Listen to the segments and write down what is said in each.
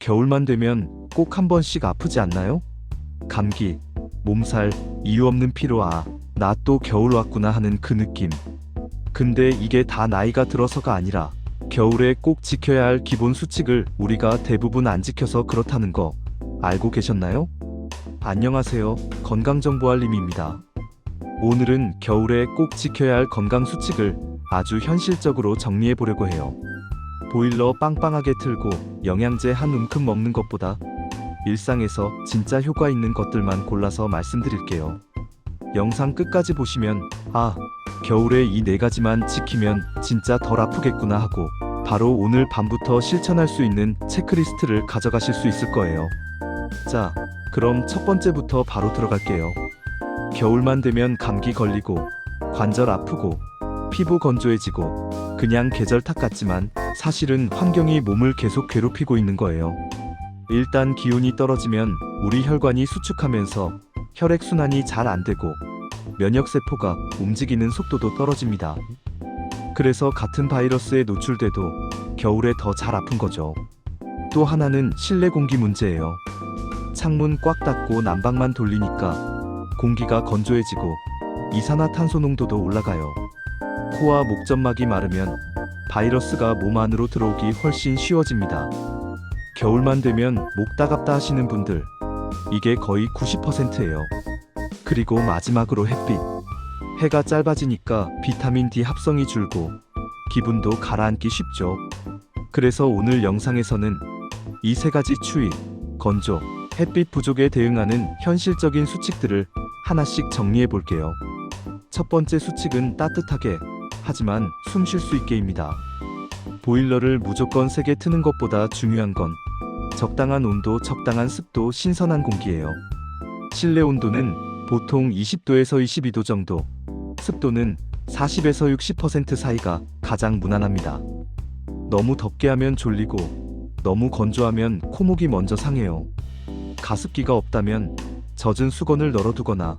겨울만 되면 꼭 한 번씩 아프지 않나요? 감기, 몸살, 이유 없는 피로 나 또 겨울 왔구나 하는 그 느낌. 근데 이게 다 나이가 들어서가 아니라 겨울에 꼭 지켜야 할 기본 수칙을 우리가 대부분 안 지켜서 그렇다는 거 알고 계셨나요? 안녕하세요. 건강정보알림입니다. 오늘은 겨울에 꼭 지켜야 할 건강 수칙을 아주 현실적으로 정리해 보려고 해요. 보일러 빵빵하게 틀고 영양제 한 움큼 먹는 것보다 일상에서 진짜 효과 있는 것들만 골라서 말씀드릴게요. 영상 끝까지 보시면 겨울에 이 4가지만 지키면 진짜 덜 아프겠구나 하고 바로 오늘 밤부터 실천할 수 있는 체크리스트를 가져가실 수 있을 거예요. 자, 그럼 첫 번째부터 바로 들어갈게요. 겨울만 되면 감기 걸리고 관절 아프고 피부 건조해지고 그냥 계절 탓 같지만 사실은 환경이 몸을 계속 괴롭히고 있는 거예요. 일단 기온이 떨어지면 우리 혈관이 수축하면서 혈액순환이 잘 안 되고 면역세포가 움직이는 속도도 떨어집니다. 그래서 같은 바이러스에 노출돼도 겨울에 더 잘 아픈 거죠. 또 하나는 실내 공기 문제예요. 창문 꽉 닫고 난방만 돌리니까 공기가 건조해지고 이산화탄소 농도도 올라가요. 코와 목점막이 마르면 바이러스가 몸 안으로 들어오기 훨씬 쉬워집니다. 겨울만 되면 목 따갑다 하시는 분들, 이게 거의 90%예요. 그리고 마지막으로 햇빛. 해가 짧아지니까 비타민 D 합성이 줄고 기분도 가라앉기 쉽죠. 그래서 오늘 영상에서는 이 3가지 추위, 건조, 햇빛 부족에 대응하는 현실적인 수칙들을 하나씩 정리해 볼게요. 첫 번째 수칙은 따뜻하게, 하지만 숨 쉴 수 있게입니다. 보일러를 무조건 세게 트는 것보다 중요한 건 적당한 온도, 적당한 습도, 신선한 공기예요. 실내 온도는 보통 20도에서 22도 정도, 습도는 40에서 60% 사이가 가장 무난합니다. 너무 덥게 하면 졸리고 너무 건조하면 코목이 먼저 상해요. 가습기가 없다면 젖은 수건을 널어두거나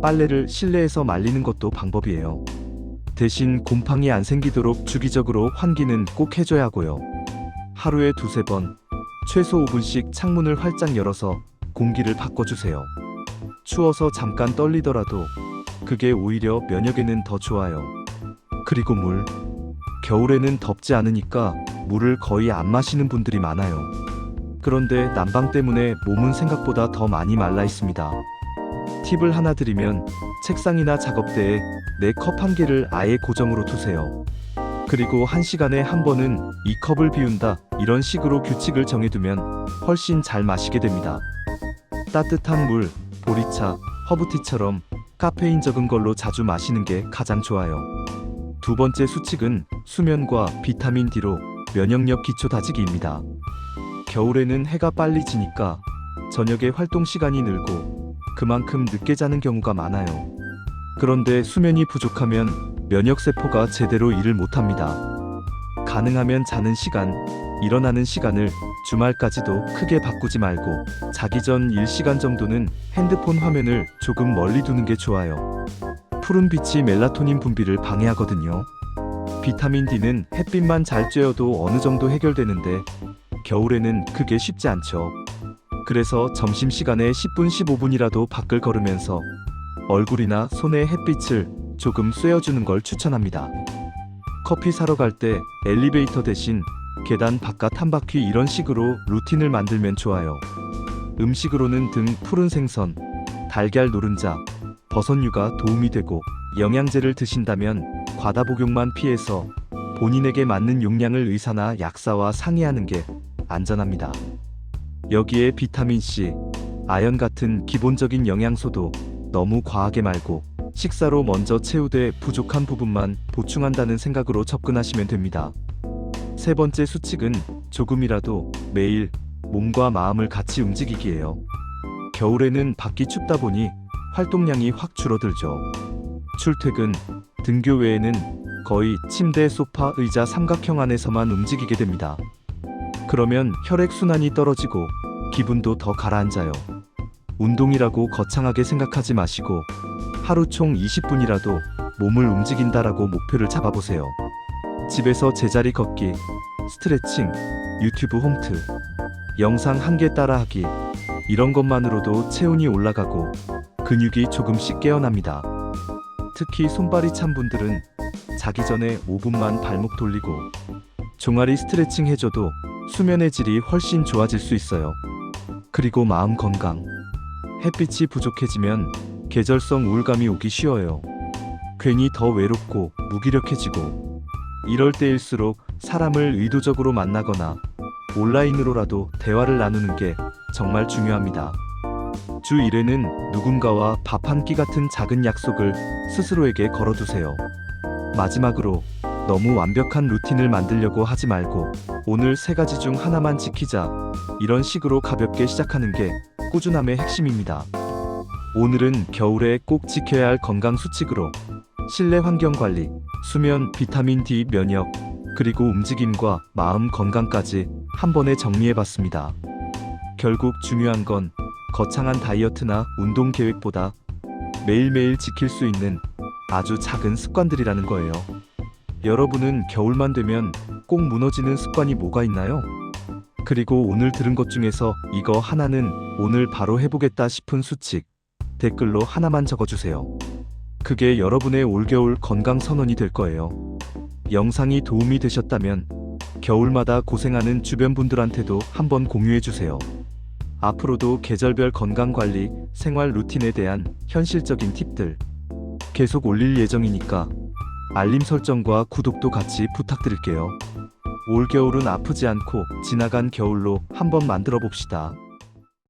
빨래를 실내에서 말리는 것도 방법이에요. 대신 곰팡이 안 생기도록 주기적으로 환기는 꼭 해줘야 하고요. 하루에 2~3번, 최소 5분씩 창문을 활짝 열어서 공기를 바꿔주세요. 추워서 잠깐 떨리더라도 그게 오히려 면역에는 더 좋아요. 그리고 물. 겨울에는 덥지 않으니까 물을 거의 안 마시는 분들이 많아요. 그런데 난방 때문에 몸은 생각보다 더 많이 말라 있습니다. 팁을 하나 드리면 책상이나 작업대에 4컵 1개를 아예 고정으로 두세요. 그리고 1시간에 한 번은 이 컵을 비운다, 이런 식으로 규칙을 정해두면 훨씬 잘 마시게 됩니다. 따뜻한 물, 보리차, 허브티처럼 카페인 적은 걸로 자주 마시는 게 가장 좋아요. 두 번째 수칙은 수면과 비타민 D로 면역력 기초 다지기입니다. 겨울에는 해가 빨리 지니까 저녁에 활동 시간이 늘고 그만큼 늦게 자는 경우가 많아요. 그런데 수면이 부족하면 면역세포가 제대로 일을 못합니다. 가능하면 자는 시간, 일어나는 시간을 주말까지도 크게 바꾸지 말고 자기 전 1시간 정도는 핸드폰 화면을 조금 멀리 두는 게 좋아요. 푸른 빛이 멜라토닌 분비를 방해하거든요. 비타민 D는 햇빛만 잘 쬐어도 어느 정도 해결되는데 겨울에는 그게 쉽지 않죠. 그래서 점심시간에 10분, 15분이라도 밖을 걸으면서 얼굴이나 손에 햇빛을 조금 쐬어주는 걸 추천합니다. 커피 사러 갈 때 엘리베이터 대신 계단 바깥 한 바퀴, 이런 식으로 루틴을 만들면 좋아요. 음식으로는 등 푸른 생선, 달걀 노른자, 버섯류가 도움이 되고 영양제를 드신다면 과다 복용만 피해서 본인에게 맞는 용량을 의사나 약사와 상의하는 게 안전합니다. 여기에 비타민C, 아연 같은 기본적인 영양소도 너무 과하게 말고 식사로 먼저 채우되 부족한 부분만 보충한다는 생각으로 접근하시면 됩니다. 세 번째 수칙은 조금이라도 매일 몸과 마음을 같이 움직이기예요. 겨울에는 밖이 춥다 보니 활동량이 확 줄어들죠. 출퇴근, 등교 외에는 거의 침대, 소파, 의자, 삼각형 안에서만 움직이게 됩니다. 그러면 혈액순환이 떨어지고 기분도 더 가라앉아요. 운동이라고 거창하게 생각하지 마시고 하루 총 20분이라도 몸을 움직인다라고 목표를 잡아보세요. 집에서 제자리 걷기, 스트레칭, 유튜브 홈트, 영상 한 개 따라하기. 이런 것만으로도 체온이 올라가고 근육이 조금씩 깨어납니다. 특히 손발이 찬 분들은 자기 전에 5분만 발목 돌리고 종아리 스트레칭 해줘도 수면의 질이 훨씬 좋아질 수 있어요. 그리고 마음 건강. 햇빛이 부족해지면 계절성 우울감이 오기 쉬워요. 괜히 더 외롭고 무기력해지고, 이럴 때일수록 사람을 의도적으로 만나거나 온라인으로라도 대화를 나누는 게 정말 중요합니다. 주 1회는 누군가와 밥 한 끼 같은 작은 약속을 스스로에게 걸어두세요. 마지막으로, 너무 완벽한 루틴을 만들려고 하지 말고 오늘 3가지 중 하나만 지키자, 이런 식으로 가볍게 시작하는 게 꾸준함의 핵심입니다. 오늘은 겨울에 꼭 지켜야 할 건강 수칙으로 실내 환경 관리, 수면, 비타민 D, 면역, 그리고 움직임과 마음 건강까지 한 번에 정리해봤습니다. 결국 중요한 건 거창한 다이어트나 운동 계획보다 매일매일 지킬 수 있는 아주 작은 습관들이라는 거예요. 여러분은 겨울만 되면 꼭 무너지는 습관이 뭐가 있나요? 그리고 오늘 들은 것 중에서 이거 하나는 오늘 바로 해보겠다 싶은 수칙, 댓글로 하나만 적어주세요. 그게 여러분의 올겨울 건강 선언이 될 거예요. 영상이 도움이 되셨다면 겨울마다 고생하는 주변 분들한테도 한번 공유해주세요. 앞으로도 계절별 건강관리, 생활 루틴에 대한 현실적인 팁들 계속 올릴 예정이니까 알림 설정과 구독도 같이 부탁드릴게요. 올겨울은 아프지 않고 지나간 겨울로 한번 만들어 봅시다.